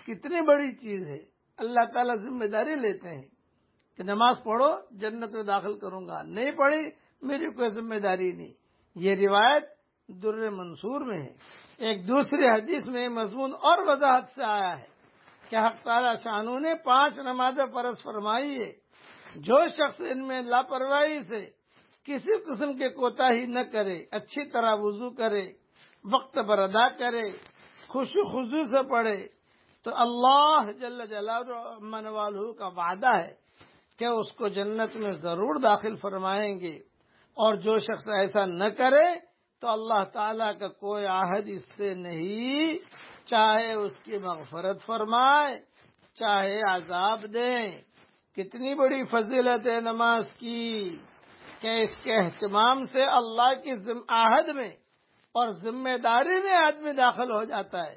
کتنی بڑی چیز ہے. اللہ تعالیٰ ذمہ داری لیتے ہیں کہ نماز پڑھو جنت میں داخل کروں گا، نہیں پڑھی میری کوئی ذمہ داری نہیں. یہ روایت در منصور میں ہے. ایک دوسری حدیث میں مضمون اور وضاحت سے آیا ہے کہ حق تعالیٰ شانو نے 5 نمازیں فرض فرمائی ہے. جو شخص ان میں لاپرواہی سے کسی قسم کے کوتاہی نہ کرے، اچھی طرح وضو کرے، وقت پر ادا کرے، خشوع خضوع سے پڑھے، تو اللہ جل جلالہ من والہ کا وعدہ ہے کہ اس کو جنت میں ضرور داخل فرمائیں گے. اور جو شخص ایسا نہ کرے تو اللہ تعالیٰ کا کوئی عہد اس سے نہیں، چاہے اس کی مغفرت فرمائے چاہے عذاب دیں. کتنی بڑی فضیلت ہے نماز کی کہ اس کے اہتمام سے اللہ کی عہد میں اور ذمہ داری میں آدمی داخل ہو جاتا ہے.